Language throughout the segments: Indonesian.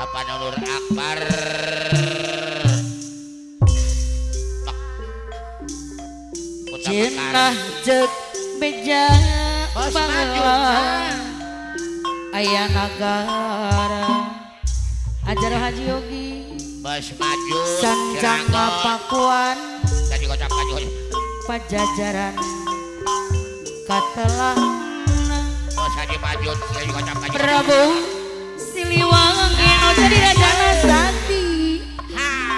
apa Nur Akbar Cenah jek beja bangla aya nagara ajar Haji Yogi Bos maju sanjang Pakuan tadi kocak maju pajajaran katelah Bos Haji maju tadi kocak maju Prabu Siliwangi no jadi raja Nasati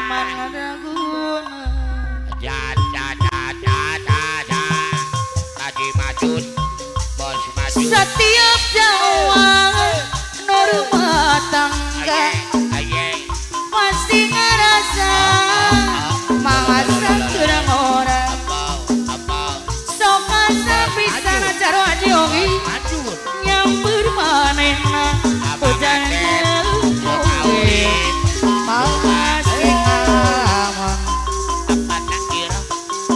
mana raguna tadi maju Bos maju setiap jauhan norma tangga pasti ngerasa mangasa kurang orang sokan bisa ngajar Haji Yogi nyambur manehna hujan jauhi masih aman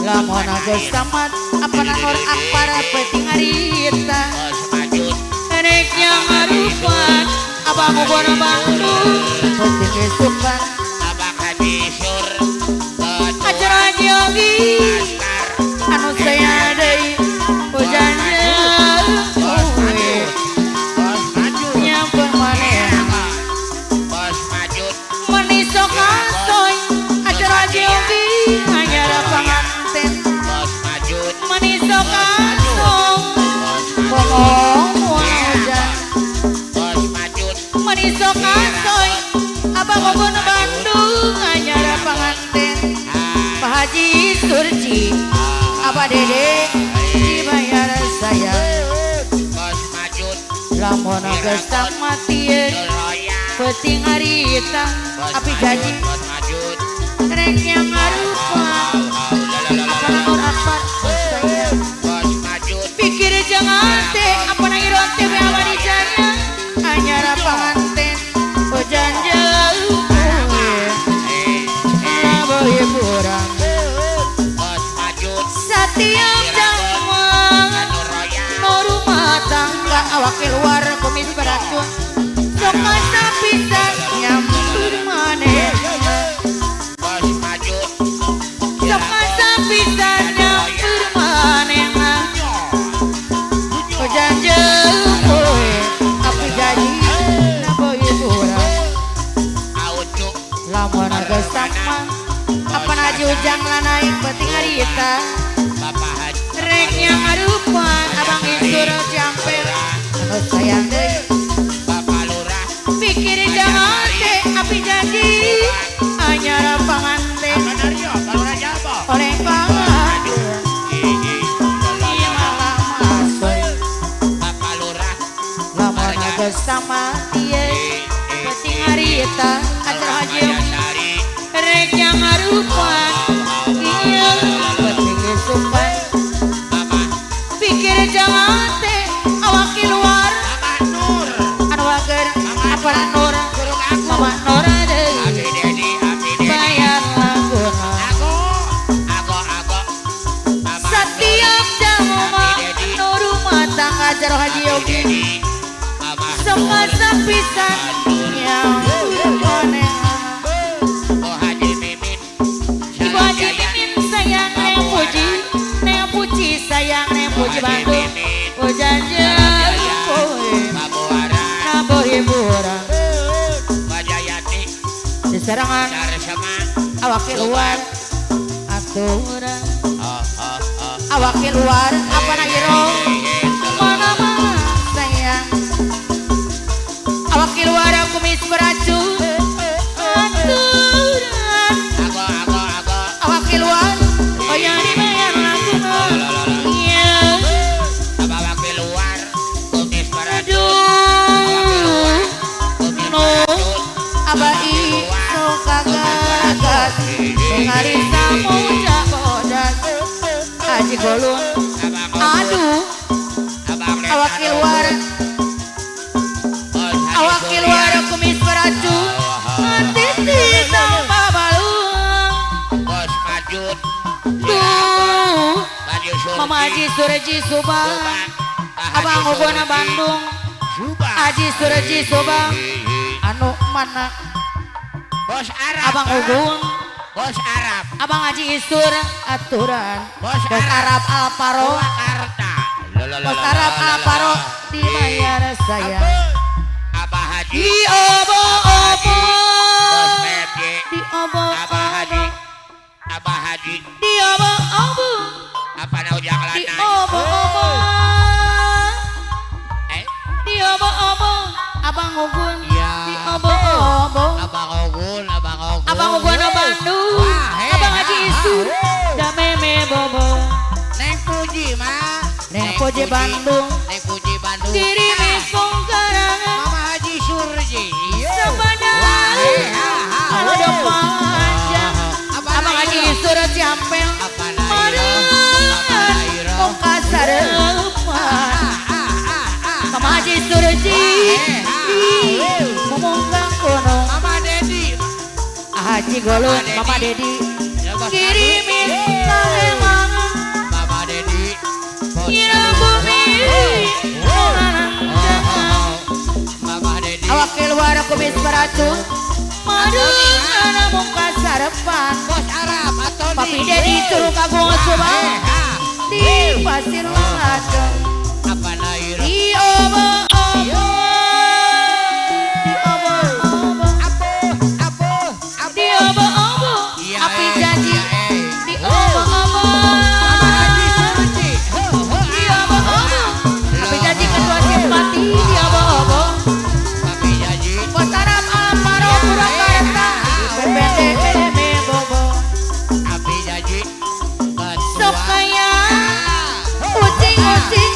lamun geus tamat apa Nur Akbar penting harita rek yang harupan abang ubon Bandung penting kesukan abang Haji Sur ajar Haji Yogi anu saya deui hujan jauhi nyamper manehna Bos maju menisok asoy ajar Haji Yogi anyar panganten Bos maju menisok asoy ngomong hujan Bos maju menisok asoy abang ubon Bandung anyar panganten Pak Haji Surci apa dede dibayar saya Bos maju lamun geus tamat ieu penting harita api janji Bos maju rek yang harupan apa Nur Akbar saya Bos maju pikir jangan teh apa iron teh abadi jaya anyar panganten hujan jauh labuh hiburan Bos maju setiap zaman no rumah tangga awak keluar kumis beracun sok asa bisa nyambur maneh Bos maju sok asa bisa nyambur maneh hujan jauh api janji naboh hiburan aucuk lamun geus tamat apa Haji Ujang lanai penting harita Bapak Haji rek yang harupan abang insur jampel anu sayang deui Bapak Lurah pikir jangan teh api janji anyar panganten Benario kalau raja apa oleh panganten ieu malah masuk Bapak Lurah lamun geus tamat ieu penting harita ajar Haji Sari rek yang harupan ieu penting supan Bapak pikir jangan teh awak keluar Bapak Nur anu wager apa Nur Gurung aku mama Nur Abi deui Dedi bayar laguna Ago Bapak setiap jama nu rumah tangga ajar Haji Yogi Dedi Bapak sok asa pisan nyambur manehna Oh Haji Mimin Ibu Haji Mimin sayang neng puji sayang neng puji Bandung hujan jauh Babuara naboh hiburan Wajayati diserangan Darsama awak keluar aturan Oh awak keluar apa na iro mana sayang awak keluar kumis beracun aturan Ago awak keluar oh yang dibayar laguna iya Bapak keluar kumis beracun aduh kumis no beracun abai no kagagas mengarisa muja bodas Haji Golun aduh awak keluar kumis beracun titi tanpa balung Bos Majud duh Maju Surti Mama Haji Sureji Subang Abang Ubona Bandung Haji Sureji Subang anu mana Bos Arab. Abang Ugun, Bos Arab. Abang Haji Isur aturan Bos Bos Arab Alparo, Purwakarta. Bos Arab Alparo dibayar saya Abah Haji. di obo-obo, Bos PMJ. di Abah Haji. obo-obo, Abah Haji. di obo-obo, Apa na ujang di lanai? obo-obo, Eh, di obo-obo, Abang Ugun, Iya. di obo-obo, Abang Ogun, Abang Ogun. Abang Ugun Bandung, Wah, he, Abang Haji ha, Isur, ha, da meme bobo, Neng Puji mah. Neng Puji Bandung, Neng Puji Bandung. kirimi songkarangan, Mama Haji Surji. sepada Wah, he, ha, ha, kalau ho. panjang, Abang Haji Isur Ciampel, Apa na iro? Marean, Apa na iro? Muka Sarepan, Mama Haji Surji, Mumungkang Kono, Mama Dedi. Haji Golun, Mama Dedi, kirimin salemang, Mama Dedi. Bos Ira Bandung. bumi, nonanang, Mama Dedi. awak keluar kumis beracun, Marean, Muka Sarepan, Bos Arab atau Papi Dedi suruh kagung subang, di pasir langadeng, apa na iro? di obo-obo, di obo-obo, Apa? di obo-obo, Iya, api eh, janji, iya, eh. di obo-obo, Mama Haji Surji. di obo-obo, api janji ketua simpati, di obo-obo, Papi Haji. Bos Arab Alparo Purwakarta, PPD bobo, Papi Haji. sok kaya, ucing-ucing,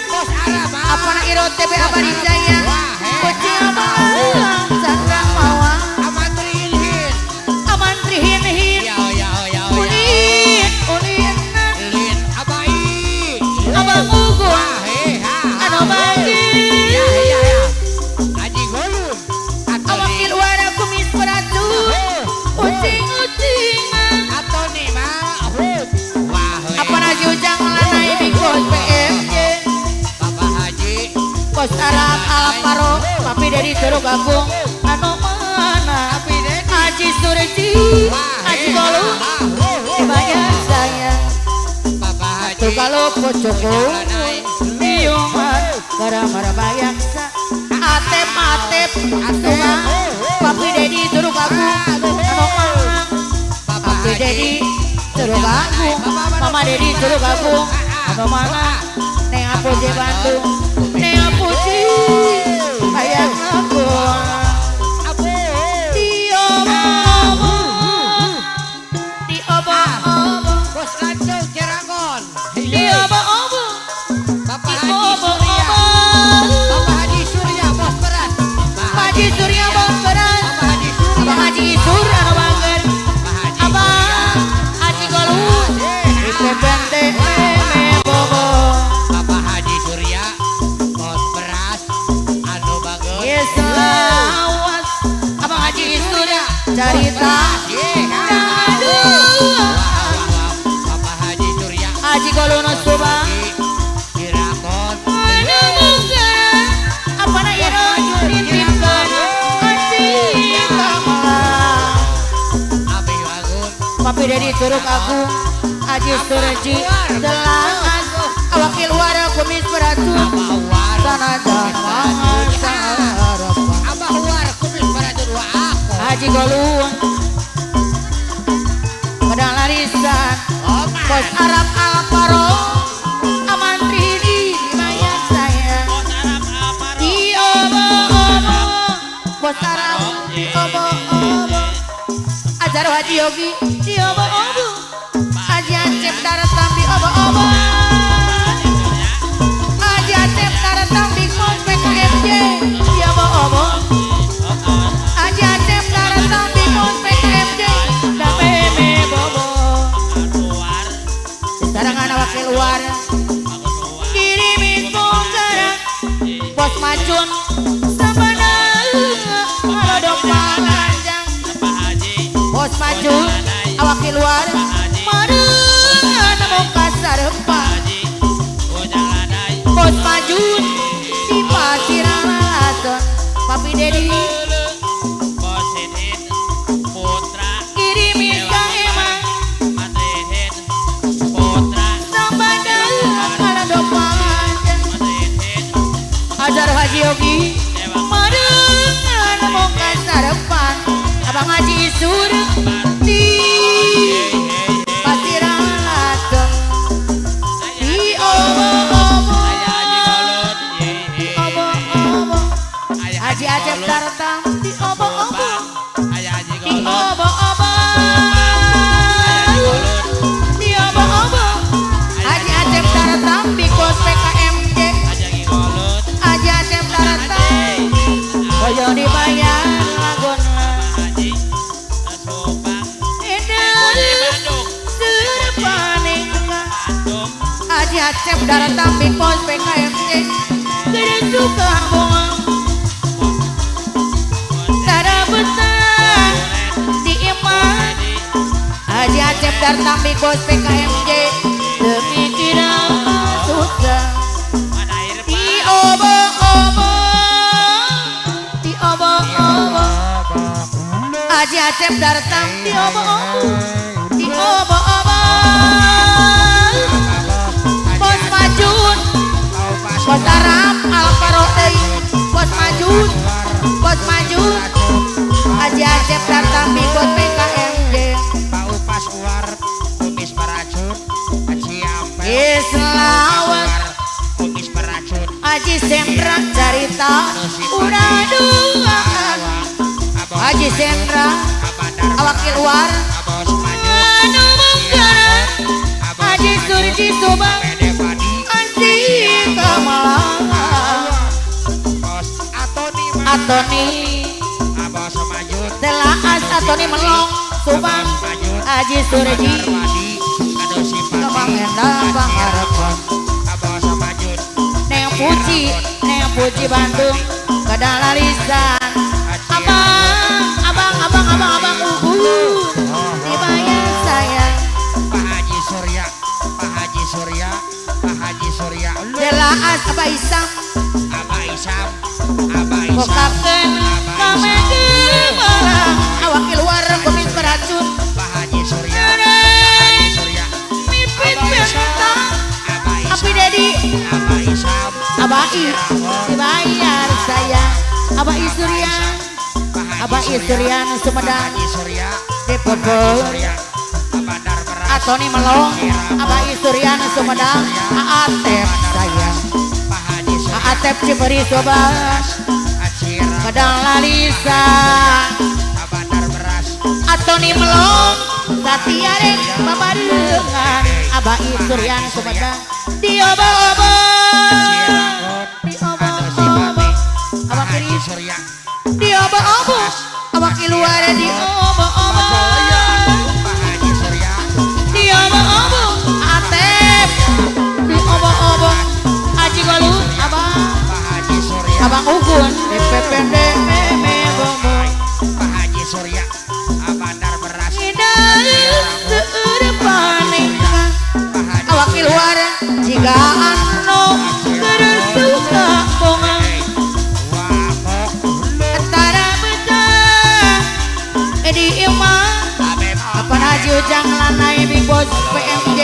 Bos Arab. apa na iro TB abadi jaya, ucing abang, canda mawang, Amatri Ilhin. aman trihin-hin, Ya, ya, ya, ya. ulin, ulinan, Ilhin. Abai. abang ugun, Wah, he, ha, ha. anu bagi, Ya, ya, ya. Haji Golun. Atau abang ni. keluar kumis beracun, ucing-ucingan, Atau ni mah. Wah, he. apa na jujang lanai bikos PMJ, Papa Haji. Bos Arab Alparo, Papi dari Curug Agung, anu mana, Papi Dedi. Haji Surji, Haji Golun, dibayar saya, Papa Haji. tuh kalau pocoko, Biuman, gara-gara bayang sa, atep-atep, atungan, Papi Dedi Curug Agung, anu mana, Papi Dedi Curug Agung, Mama Dedi Curug Agung, anu mana, Neng Apuji Bandung, Neng Apuji, bayang aku, di obo-obo, di obo-obo, Bos Lancung Cirangon. di obo-obo, Bapak di Haji Surya. obo-obo, Bapak Haji Surya bos beras. Haji Surya Bos Beras, Bapak Haji Surya. Abang Haji Isur anu bager, Bapak Haji Abang Haji Golun, IPPNT bobo, Bapak Haji Surya bos beras. Anu bagus. yes awas, Abang Haji Isur cerita, aduh, Bapak Haji Surya. Haji Golun Subang, Cirangon. aduh bukan, apa na iro dititipkan, Haji Kamalang. Abi Agun. Papi dari Curug Agung, Haji Surji, Delangan, awak keluar kumis beracun, Abah War. sana jangan sarap. Abah War kumis beracun wa aku. Haji Golun, pedang larisan, Oh, Bos Arab Alparo, aman Trini dibayar saya, di obo-obo, Bos Arab di obo-obo, Ajar Haji Yogi di obo-obo, Haji Acep datang di obo-obo, Haji Acep datang di kos PKMJ di obo-obo, Haji Acep datang di kos PKMJ da meme bobo, sekarang anak keluar, kirimin bongkaran, Bos Macun, sabana, kalau dong panjang, Bos Macun, awak keluar, Marean mau kasar empat, Bos Majun di pasir alaton, Papi Dedi Bazar Haji Yogi madengan muka sarepan Abang Haji Isur di Pasiralateng di obo-obo di obo-obo Haji Acep datang di obo-obo di obo-obo di obo-obo Haji Acep datang di kos PKMJ Haji Acep datang koyo dibayar lagun Haji Acep datang di pos PKMJ gede suka bunga tada betah di iman Haji Acep datang di pos PKMJ demi tidak susah di obo-obo di obo-obo Haji Acep datang di obo-obo di obo-obo Bos Majun Bos Arab Al-Farodei Bos Majun Bos Majun Haji Acep datang di kos PKMJ Pak Upas Uar Kumis Peracun Haji Ampel Islawat Kumis Peracun Haji Sendra Carita Udah duaan Haji Sendra Awakil War Abos Maju Anu Menggaran Haji Surji Subang Pede Padi Haji Kamalangan Bos Atoni Abos Maju Telaas Atoni Melong Subang Haji Surji Padi Kado Sifat Kemang Endang Pangharapan Abos Maju Neng Puji Bandung Kadang Larisan Abang dibayar sayang Pak Haji Surya Pak Haji Surya Pak Haji Surya Telaas Abah Isam Abah Isam Abah Isam Kokaken Kamegi Malang Awakil War Kumis Peracun Pak Haji Surya Pak Haji Surya Mipin Bentang Abah Isam Api Dedi Abah Isam Abah I dibayar sayang Abah Isurian Abah Isurian Sumedang Haji Surya di Bogor Surya Abadar Beras Atoni Melong Abah Isurian Sumedang Aatep sayang Pak Haji Surya Aatep Ciberi Sobat Acira Kadang Lalisa Abadar Beras Atoni Melong Satiarek Babarengan Abah Isurian Sumedang di obo-obo di obo-obo Abah Haji Kiri Surya di obo-obo Abah Kiluar di obo-obo Pak Haji Surya di obo-obo Atep di obo-obo Haji Galuh Abah Pak Haji Surya Abang Ugun di PPD Meme Bobo Pak Haji Surya Abadar Beras Indah Seurepaning Pak Haji Awak Kiluar jika anu Keresuka bunga Tara betah di imah Kapan Haji Ujang lanai di bos PMJ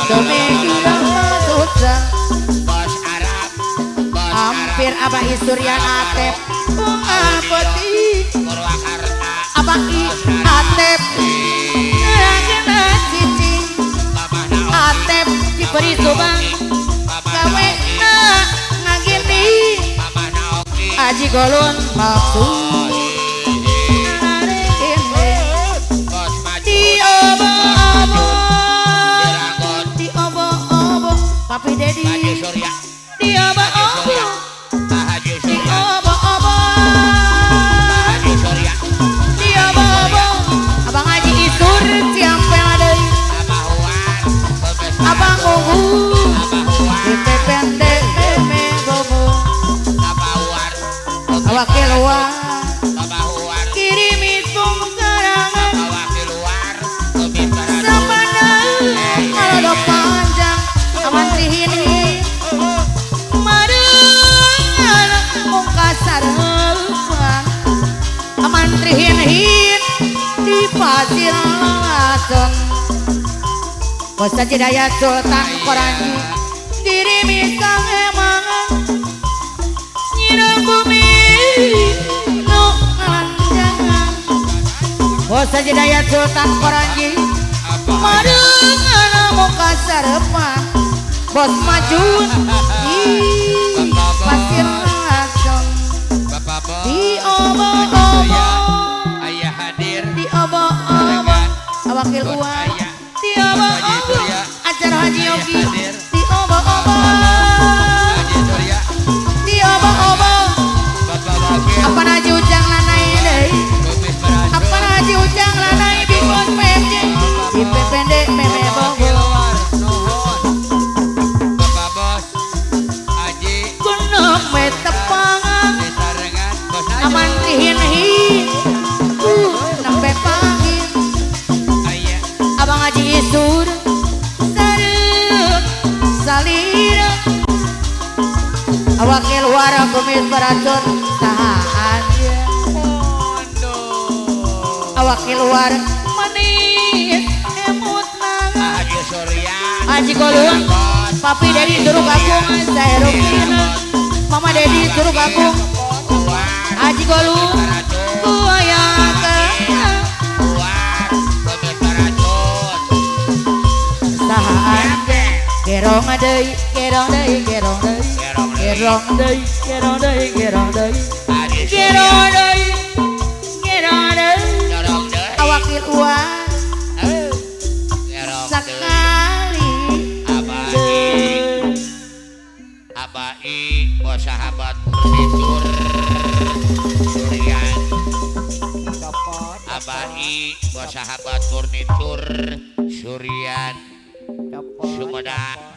Dome gila susah Bos Arab Bos Hampir Abah Isurian Atep Bunga putih Purwakarta Abah I Atep Kena cicing Bapak Naomi Atep Ciberi Subang Gawe na ngagini Bapak Naomi Haji Golun maksud Bos Maju di obo-obo Jeragon di obo-obo Papi Dedi Haji Surya di obo-obo Pak Haji di Surya obo-obo Pak Haji Surya di obo-obo Abang Haji Isur ciampel deui Abah Wan Bebes Abang Ungu Abah Wan di PPND Meme Bobo Abah Wan Wakil War Abah Wan kirim itung serangan Abah Wakil Luar Bebes Barat Sabana kalau panjang aman tihini madengan muka sarepan aman trihin di pasir lateng Bos Haji Dayat Sultan Koranji kirimi kang emangan bumi nu ngalanjangan bos saja daya Sultan Koranji marengan muka sarepan bos maju di pasir langsung di obong-obong ayah hadir di obong-obong wakil uang di obong-obong acara Haji Yogi di obong-obong di obong-obong apa Haji Ujang lanai deh apa Haji Ujang lanai di pos PMJ di pendek meme Bogor Bapak Bos Haji gunung metepangang disarengan Bos aman dihin-hin nembe pagi ayah abang Haji Isur sareng salira wakil wara kumis beracun tahan Mondo wakil wara manis emut nangan Haji Surya Haji Golung Papi Dedi suruh gabung saya Rukina Mama Dedi suruh gabung Haji Golung kuayakan sahaan gerong deui gerong deui gerong deui gerong deui gerong deui gerong deui gerong deui gerong deui awakil uang sekali Abai bos sahabat furnitur Suryan Abai bos sahabat furnitur Suryan Sumedang